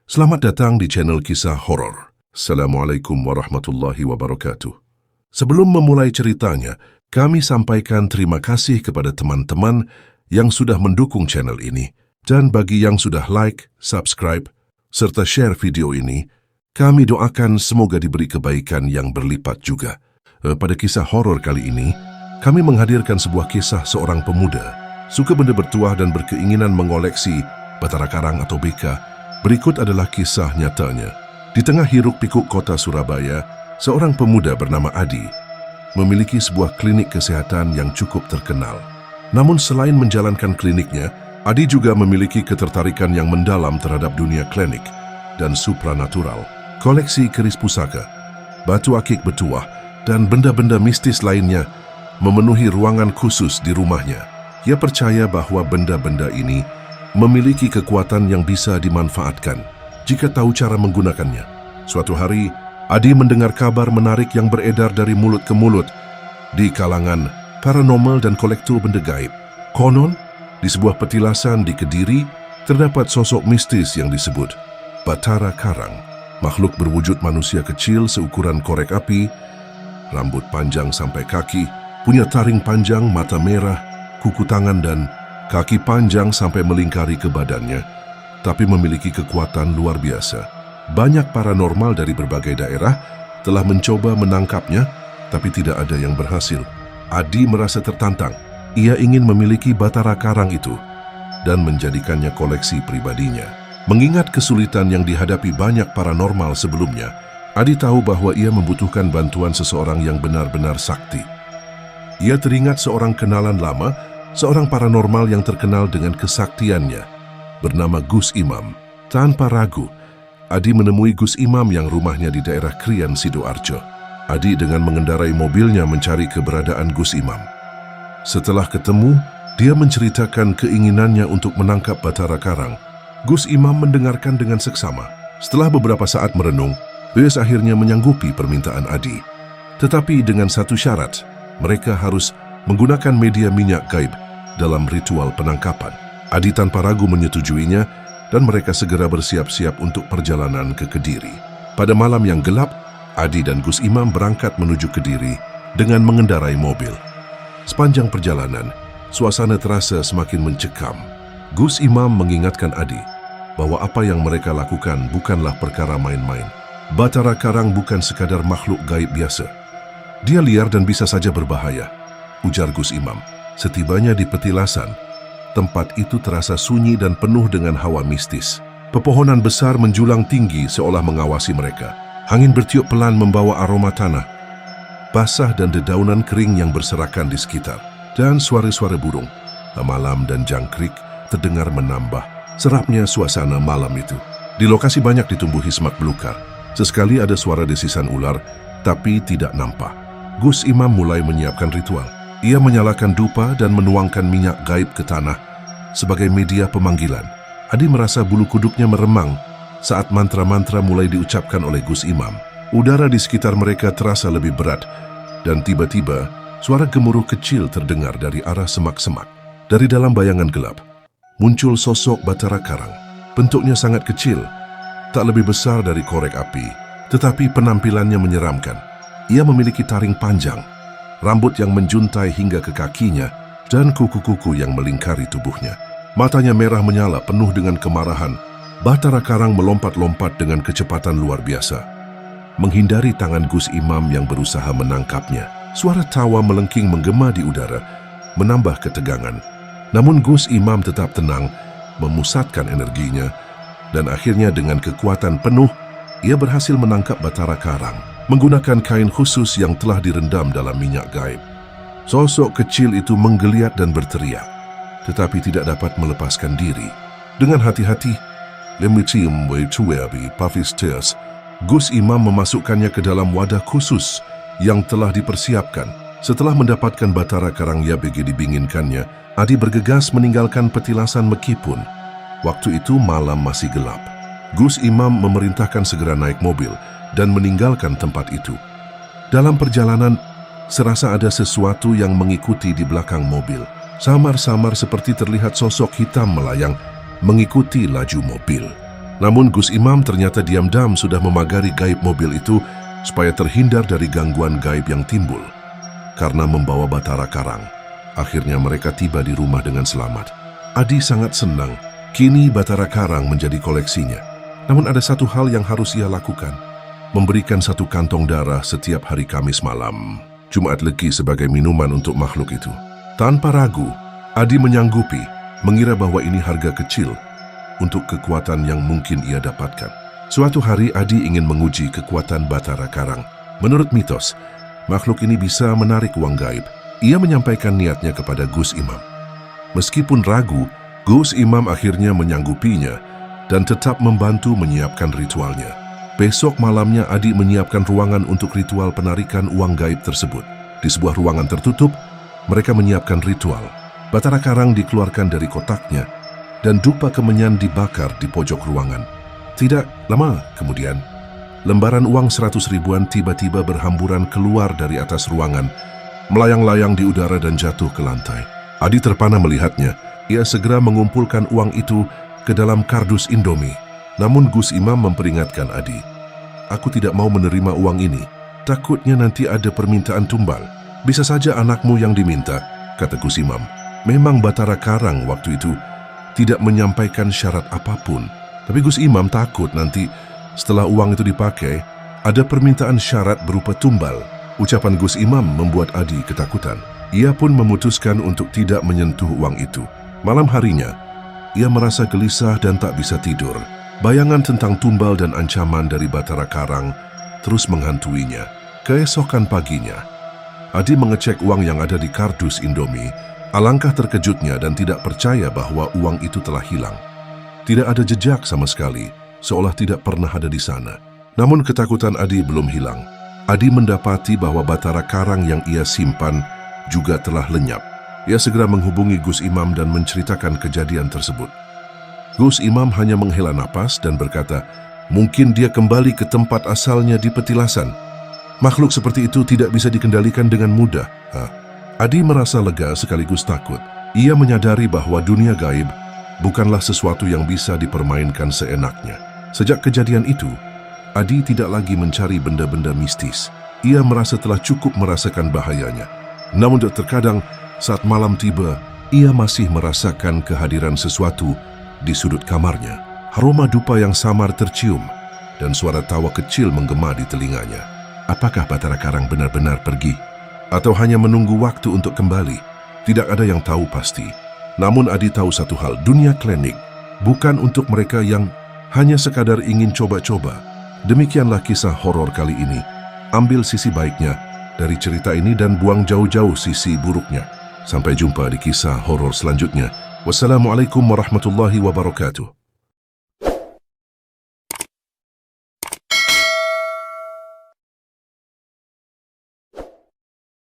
Selamat datang di channel Kisah Horor. Assalamualaikum warahmatullahi wabarakatuh. Sebelum memulai ceritanya, kami sampaikan terima kasih kepada teman-teman yang sudah mendukung channel ini. Dan bagi yang sudah like, subscribe, serta share video ini, kami doakan semoga diberi kebaikan yang berlipat juga. Pada kisah horor kali ini, kami menghadirkan sebuah kisah seorang pemuda suka benda bertuah dan berkeinginan mengoleksi batara karang atau beka. Berikut adalah kisah nyatanya. Di tengah hiruk-pikuk kota Surabaya, seorang pemuda bernama Adi memiliki sebuah klinik kesehatan yang cukup terkenal. Namun selain menjalankan kliniknya, Adi juga memiliki ketertarikan yang mendalam terhadap dunia klinik dan supranatural. Koleksi keris pusaka, batu akik bertuah, dan benda-benda mistis lainnya memenuhi ruangan khusus di rumahnya. Ia percaya bahwa benda-benda ini memiliki kekuatan yang bisa dimanfaatkan jika tahu cara menggunakannya. Suatu hari, Adi mendengar kabar menarik yang beredar dari mulut ke mulut di kalangan paranormal dan kolektor benda gaib. Konon, di sebuah petilasan di Kediri, terdapat sosok mistis yang disebut Batara Karang. Makhluk berwujud manusia kecil seukuran korek api, rambut panjang sampai kaki, punya taring panjang, mata merah, kuku tangan dan kaki panjang sampai melingkari ke badannya, tapi memiliki kekuatan luar biasa. Banyak paranormal dari berbagai daerah telah mencoba menangkapnya, tapi tidak ada yang berhasil. Adi merasa tertantang. Ia ingin memiliki batara karang itu dan menjadikannya koleksi pribadinya. Mengingat kesulitan yang dihadapi banyak paranormal sebelumnya, Adi tahu bahwa ia membutuhkan bantuan seseorang yang benar-benar sakti. Ia teringat seorang kenalan lama, seorang paranormal yang terkenal dengan kesaktiannya, bernama Gus Imam. Tanpa ragu, Adi menemui Gus Imam yang rumahnya di daerah Krian, Sidoarjo. Adi dengan mengendarai mobilnya mencari keberadaan Gus Imam. Setelah ketemu, dia menceritakan keinginannya untuk menangkap batara karang. Gus Imam mendengarkan dengan seksama. Setelah beberapa saat merenung, Gus akhirnya menyanggupi permintaan Adi. Tetapi dengan satu syarat, mereka harus menggunakan media minyak gaib dalam ritual penangkapan. Adi tanpa ragu menyetujuinya dan mereka segera bersiap-siap untuk perjalanan ke Kediri. Pada malam yang gelap, Adi dan Gus Imam berangkat menuju Kediri dengan mengendarai mobil. Sepanjang perjalanan, suasana terasa semakin mencekam. Gus Imam mengingatkan Adi bahwa apa yang mereka lakukan bukanlah perkara main-main. Batara karang bukan sekadar makhluk gaib biasa. Dia liar dan bisa saja berbahaya, ujar Gus Imam. Setibanya di petilasan, tempat itu terasa sunyi dan penuh dengan hawa mistis. Pepohonan besar menjulang tinggi seolah mengawasi mereka. Angin bertiup pelan membawa aroma tanah basah dan dedaunan kering yang berserakan di sekitar. Dan suara-suara burung, lamalam dan jangkrik terdengar menambah serapnya suasana malam itu. Di lokasi banyak ditumbuhi semak belukar. Sesekali ada suara desisan ular, tapi tidak nampak. Gus Imam mulai menyiapkan ritual. Ia menyalakan dupa dan menuangkan minyak gaib ke tanah sebagai media pemanggilan. Adi merasa bulu kuduknya meremang saat mantra-mantra mulai diucapkan oleh Gus Imam. Udara di sekitar mereka terasa lebih berat dan tiba-tiba suara gemuruh kecil terdengar dari arah semak-semak. Dari dalam bayangan gelap, muncul sosok batara karang. Bentuknya sangat kecil, tak lebih besar dari korek api, tetapi penampilannya menyeramkan. Ia memiliki taring panjang, rambut yang menjuntai hingga ke kakinya, dan kuku-kuku yang melingkari tubuhnya. Matanya merah menyala penuh dengan kemarahan. Batara karang melompat-lompat dengan kecepatan luar biasa, menghindari tangan Gus Imam yang berusaha menangkapnya. Suara tawa melengking menggema di udara, menambah ketegangan. Namun Gus Imam tetap tenang, memusatkan energinya, dan akhirnya dengan kekuatan penuh, ia berhasil menangkap batara karang menggunakan kain khusus yang telah direndam dalam minyak gaib. Sosok kecil itu menggeliat dan berteriak, tetapi tidak dapat melepaskan diri. Dengan hati-hati, Gus Imam memasukkannya ke dalam wadah khusus yang telah dipersiapkan. Setelah mendapatkan batara karang yang begitu dibinginkannya, Adi bergegas meninggalkan petilasan meskipun waktu itu malam masih gelap. Gus Imam memerintahkan segera naik mobil dan meninggalkan tempat itu. Dalam perjalanan, serasa ada sesuatu yang mengikuti di belakang mobil. Samar-samar seperti terlihat sosok hitam melayang mengikuti laju mobil. Namun Gus Imam ternyata diam-diam sudah memagari gaib mobil itu supaya terhindar dari gangguan gaib yang timbul karena membawa Batara Karang. Akhirnya mereka tiba di rumah dengan selamat. Adi sangat senang, kini Batara Karang menjadi koleksinya. Namun ada satu hal yang harus ia lakukan, memberikan satu kantong darah setiap hari Kamis malam, Jumat Legi sebagai minuman untuk makhluk itu. Tanpa ragu, Adi menyanggupi, mengira bahwa ini harga kecil untuk kekuatan yang mungkin ia dapatkan. Suatu hari Adi ingin menguji kekuatan Batara Karang. Menurut mitos, makhluk ini bisa menarik uang gaib. Ia menyampaikan niatnya kepada Gus Imam. Meskipun ragu, Gus Imam akhirnya menyanggupinya dan tetap membantu menyiapkan ritualnya. Besok malamnya Adi menyiapkan ruangan untuk ritual penarikan uang gaib tersebut. Di sebuah ruangan tertutup, mereka menyiapkan ritual. Batara Karang dikeluarkan dari kotaknya dan dupa kemenyan dibakar di pojok ruangan. Tidak lama kemudian, lembaran uang 100 ribuan tiba-tiba berhamburan keluar dari atas ruangan, melayang-layang di udara dan jatuh ke lantai. Adi terpana melihatnya. Ia segera mengumpulkan uang itu ke dalam kardus Indomie. Namun Gus Imam memperingatkan Adi, "Aku tidak mau menerima uang ini. Takutnya nanti ada permintaan tumbal. Bisa saja anakmu yang diminta," kata Gus Imam. Memang Batara Karang waktu itu tidak menyampaikan syarat apapun. Tapi Gus Imam takut nanti setelah uang itu dipakai, ada permintaan syarat berupa tumbal. Ucapan Gus Imam membuat Adi ketakutan. Ia pun memutuskan untuk tidak menyentuh uang itu. Malam harinya, ia merasa gelisah dan tak bisa tidur. Bayangan tentang tumbal dan ancaman dari Batara Karang terus menghantuinya. Keesokan paginya, Adi mengecek uang yang ada di kardus Indomie. Alangkah terkejutnya dan tidak percaya bahwa uang itu telah hilang. Tidak ada jejak sama sekali, seolah tidak pernah ada di sana. Namun ketakutan Adi belum hilang. Adi mendapati bahwa Batara Karang yang ia simpan juga telah lenyap. Ia segera menghubungi Gus Imam dan menceritakan kejadian tersebut. Gus Imam hanya menghela napas dan berkata, "Mungkin dia kembali ke tempat asalnya di petilasan. Makhluk seperti itu tidak bisa dikendalikan dengan mudah." Adi merasa lega sekaligus takut. Ia menyadari bahwa dunia gaib bukanlah sesuatu yang bisa dipermainkan seenaknya. Sejak kejadian itu, Adi tidak lagi mencari benda-benda mistis. Ia merasa telah cukup merasakan bahayanya. Namun terkadang saat malam tiba, ia masih merasakan kehadiran sesuatu di sudut kamarnya. Aroma dupa yang samar tercium dan suara tawa kecil menggema di telinganya. Apakah Batara Karang benar-benar pergi? Atau hanya menunggu waktu untuk kembali? Tidak ada yang tahu pasti. Namun Adi tahu satu hal, dunia klinik bukan untuk mereka yang hanya sekadar ingin coba-coba. Demikianlah kisah horor kali ini. Ambil sisi baiknya dari cerita ini dan buang jauh-jauh sisi buruknya. Sampai jumpa di kisah horor selanjutnya. Wassalamualaikum warahmatullahi wabarakatuh.